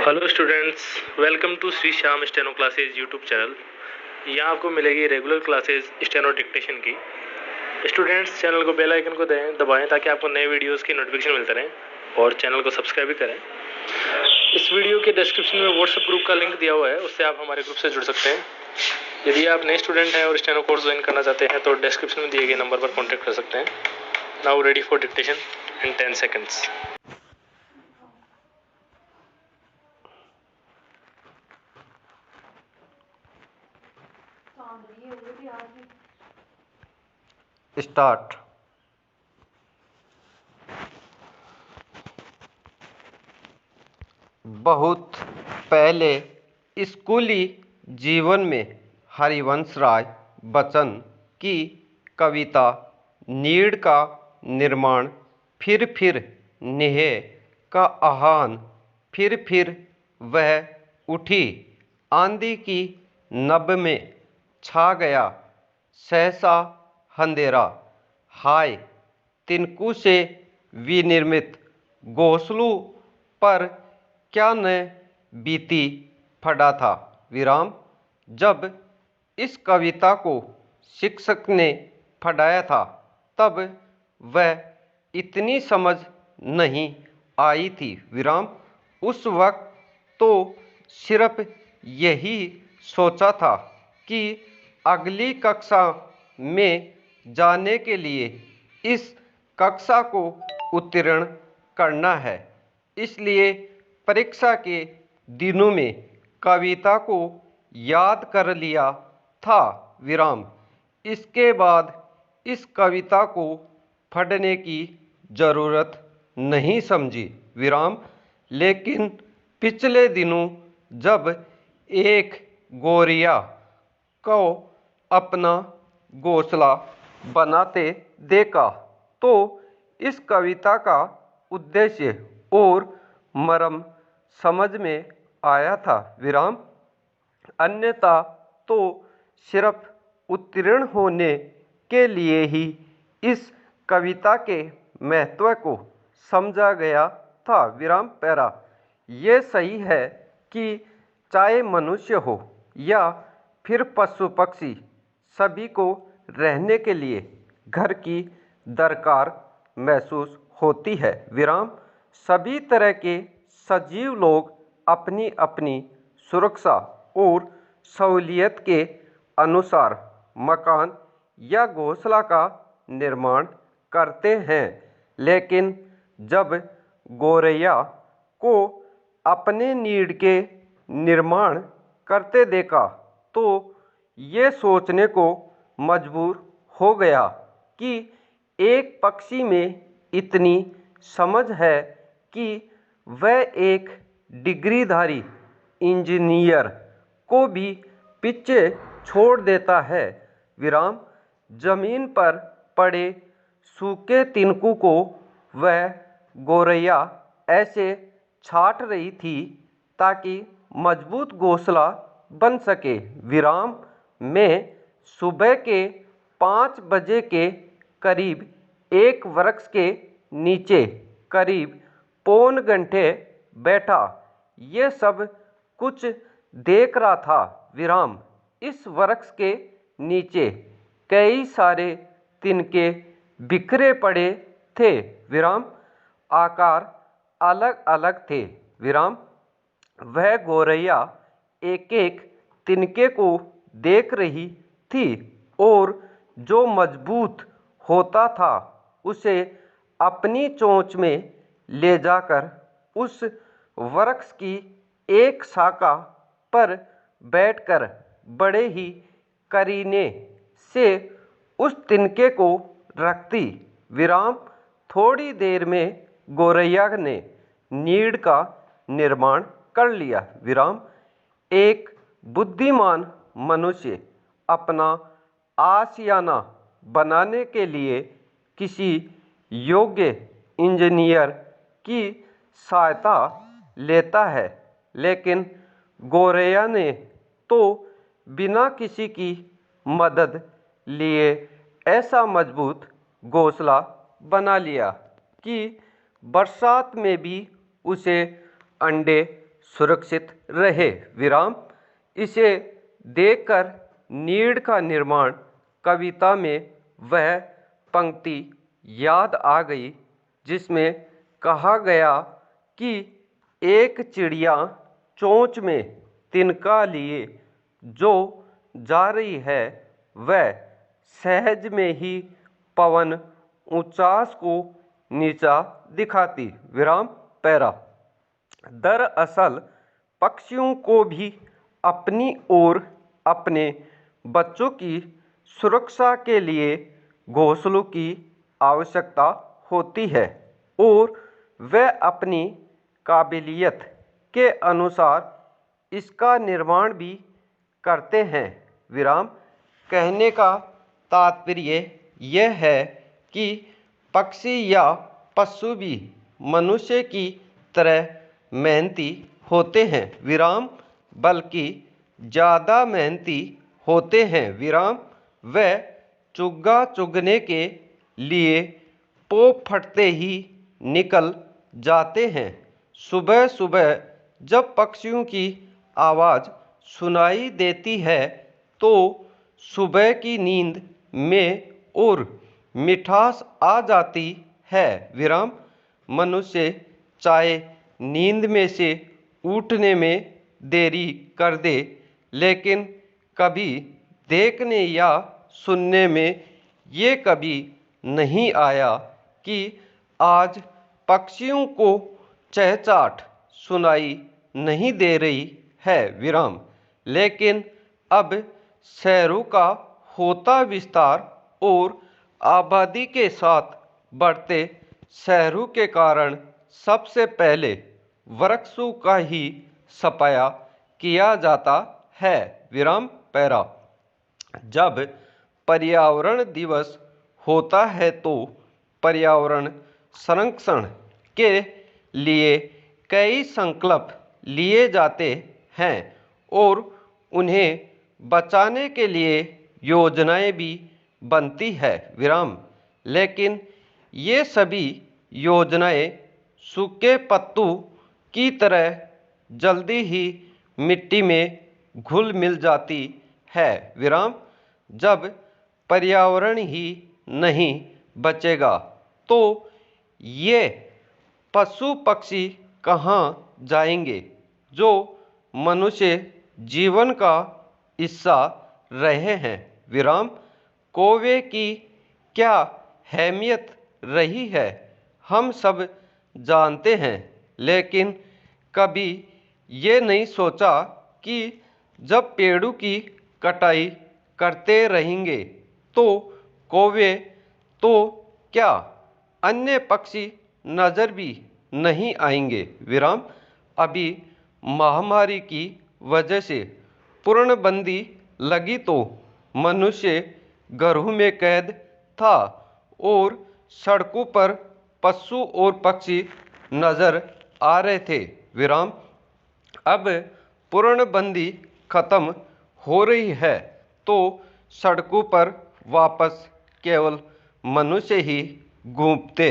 Hello students, welcome to Shri Shyam steno classes YouTube channel. यहाँ आपको मिलेगी रेगुलर क्लासेज स्टेनो डिक्टेशन की। स्टूडेंट्स, चैनल को बेल आइकन को दबाएं ताकि आपको नए वीडियोस की नोटिफिकेशन मिलते रहें और चैनल को सब्सक्राइब भी करें। इस वीडियो के डिस्क्रिप्शन में व्हाट्सएप ग्रुप का लिंक दिया हुआ है, उससे आप हमारे ग्रुप से जुड़ सकते हैं। यदि आप नए स्टूडेंट हैं और स्टेनो कोर्स ज्वाइन करना चाहते हैं तो डिस्क्रिप्शन में दिए गए नंबर पर कॉन्टैक्ट कर सकते हैं। Now ready for dictation in 10 seconds। Start. बहुत पहले स्कूली जीवन में हरिवंश राय बच्चन की कविता नीड़ का निर्माण, फिर नेह का आह्वान, फिर वह उठी आंधी की नभ में छा गया सहसा अंधेरा। हाय तिनकू से विनिर्मित घोंसलों पर क्या न बीती पड़ा था। विराम। जब इस कविता को शिक्षक ने पढ़ाया था तब वह इतनी समझ नहीं आई थी। विराम। उस वक्त तो सिर्फ यही सोचा था कि अगली कक्षा में जाने के लिए इस कक्षा को उत्तीर्ण करना है, इसलिए परीक्षा के दिनों में कविता को याद कर लिया था। विराम। इसके बाद इस कविता को पढ़ने की जरूरत नहीं समझी। विराम। लेकिन पिछले दिनों जब एक गोरिया को अपना घोंसला बनाते देखा तो इस कविता का उद्देश्य और मर्म समझ में आया था। विराम। अन्यथा तो सिर्फ उत्तीर्ण होने के लिए ही इस कविता के महत्व को समझा गया था। विराम। पैरा। ये सही है कि चाहे मनुष्य हो या फिर पशु पक्षी, सभी को रहने के लिए घर की दरकार महसूस होती है। विराम। सभी तरह के सजीव लोग अपनी अपनी सुरक्षा और सहूलियत के अनुसार मकान या घोंसला का निर्माण करते हैं, लेकिन जब गोरैया को अपने नीड़ के निर्माण करते देखा तो ये सोचने को मजबूर हो गया कि एक पक्षी में इतनी समझ है कि वह एक डिग्रीधारी इंजीनियर को भी पीछे छोड़ देता है। विराम। जमीन पर पड़े सूखे तिनकों को वह गोरैया ऐसे छाट रही थी ताकि मजबूत घोंसला बन सके। विराम। में सुबह के 5 बजे के करीब एक वृक्ष के नीचे करीब पौन घंटे बैठा ये सब कुछ देख रहा था। विराम। इस वृक्ष के नीचे कई सारे तिनके बिखरे पड़े थे। विराम। आकार अलग अलग थे। विराम। वह गोरैया एक एक तिनके को देख रही थी और जो मजबूत होता था उसे अपनी चोंच में ले जाकर उस वृक्ष की एक शाखा पर बैठकर बड़े ही करीने से उस तिनके को रखती। विराम। थोड़ी देर में गोरैया ने नीड़ का निर्माण कर लिया। विराम। एक बुद्धिमान मनुष्य अपना आशियाना बनाने के लिए किसी योग्य इंजीनियर की सहायता लेता है, लेकिन गोरैया ने तो बिना किसी की मदद लिए ऐसा मजबूत घोंसला बना लिया कि बरसात में भी उसे अंडे सुरक्षित रहे। विराम। इसे देखकर नीड़ का निर्माण कविता में वह पंक्ति याद आ गई जिसमें कहा गया कि एक चिड़िया चोंच में तिनका लिए जो जा रही है, वह सहज में ही पवन उचास को नीचा दिखाती। विराम पैरा। दरअसल पक्षियों को भी अपनी और अपने बच्चों की सुरक्षा के लिए घोंसलों की आवश्यकता होती है और वे अपनी काबिलियत के अनुसार इसका निर्माण भी करते हैं। विराम। कहने का तात्पर्य यह है कि पक्षी या पशु भी मनुष्य की तरह मेहनती होते हैं। विराम। बल्कि ज़्यादा मेहनती होते हैं। विराम। वे चुग्गा चुगने के लिए पोप फटते ही निकल जाते हैं। सुबह सुबह जब पक्षियों की आवाज़ सुनाई देती है तो सुबह की नींद में और मिठास आ जाती है। विराम। मनुष्य चाहे नींद में से उठने में देरी कर दे, लेकिन कभी देखने या सुनने में ये कभी नहीं आया कि आज पक्षियों को चहचहाट सुनाई नहीं दे रही है। विराम। लेकिन अब शहरों का होता विस्तार और आबादी के साथ बढ़ते शहरों के कारण सबसे पहले वृक्षों का ही सफाया किया जाता है। विराम पैरा। जब पर्यावरण दिवस होता है तो पर्यावरण संरक्षण के लिए कई संकल्प लिए जाते हैं और उन्हें बचाने के लिए योजनाएं भी बनती है। विराम। लेकिन ये सभी योजनाएं सूखे पत्तों की तरह जल्दी ही मिट्टी में घुल मिल जाती है। विराम। जब पर्यावरण ही नहीं बचेगा तो ये पशु पक्षी कहाँ जाएंगे जो मनुष्य जीवन का हिस्सा रहे हैं। विराम। कौवे की क्या अहमियत रही है हम सब जानते हैं, लेकिन कभी ये नहीं सोचा कि जब पेड़ों की कटाई करते रहेंगे तो कौवे तो क्या अन्य पक्षी नज़र भी नहीं आएंगे। विराम। अभी महामारी की वजह से पूर्णबंदी लगी तो मनुष्य घरों में कैद था और सड़कों पर पशु और पक्षी नजर आ रहे थे। विराम। अब पूर्णबंदी खत्म हो रही है तो सड़कों पर वापस केवल मनुष्य ही घूमते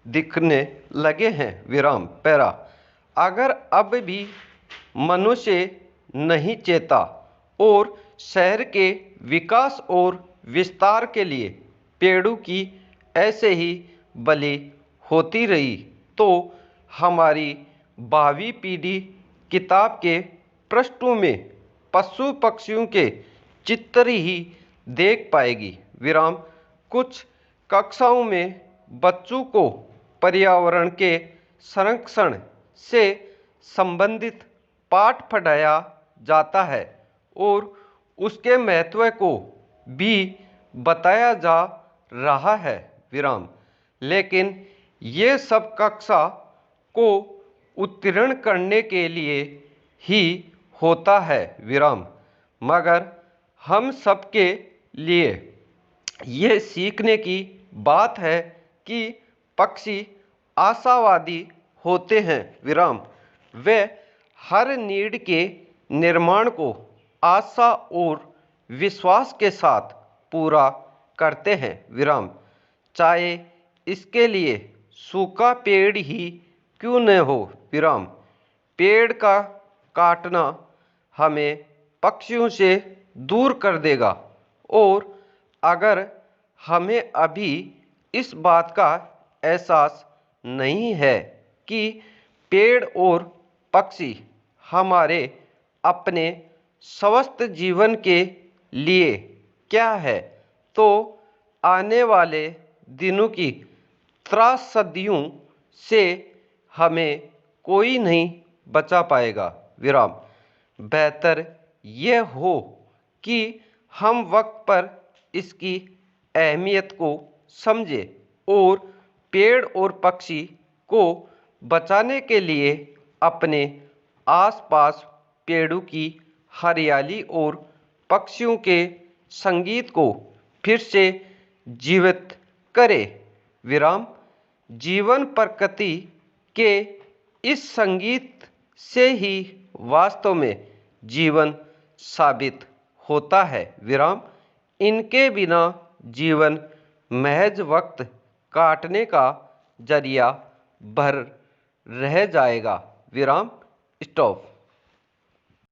दिखने लगे हैं। विराम पैरा। अगर अब भी मनुष्य नहीं चेता और शहर के विकास और विस्तार के लिए पेड़ों की ऐसे ही बलि होती रही तो हमारी भावी पीढ़ी किताब के पृष्ठों में पशु पक्षियों के चित्र ही देख पाएगी। विराम। कुछ कक्षाओं में बच्चों को पर्यावरण के संरक्षण से संबंधित पाठ पढ़ाया जाता है और उसके महत्व को भी बताया जा रहा है। विराम। लेकिन ये सब कक्षा को उत्तीर्ण करने के लिए ही होता है। विराम। मगर हम सबके लिए ये सीखने की बात है कि पक्षी आशावादी होते हैं। विराम। वे हर नीड के निर्माण को आशा और विश्वास के साथ पूरा करते हैं। विराम। चाहे इसके लिए सूखा पेड़ ही क्यों न हो। विराम। पेड़ का काटना हमें पक्षियों से दूर कर देगा। और अगर हमें अभी इस बात का एहसास नहीं है कि पेड़ और पक्षी हमारे अपने स्वस्थ जीवन के लिए क्या है, तो आने वाले दिनों की त्रासदियों से हमें कोई नहीं बचा पाएगा। विराम। बेहतर यह हो कि हम वक्त पर इसकी अहमियत को समझें और पेड़ और पक्षी को बचाने के लिए अपने आसपास पेड़ों की हरियाली और पक्षियों के संगीत को फिर से जीवित करें। विराम। जीवन प्रकृति के इस संगीत से ही वास्तव में जीवन साबित होता है। विराम। इनके बिना जीवन महज वक्त काटने का जरिया भर रह जाएगा। विराम। स्टॉप।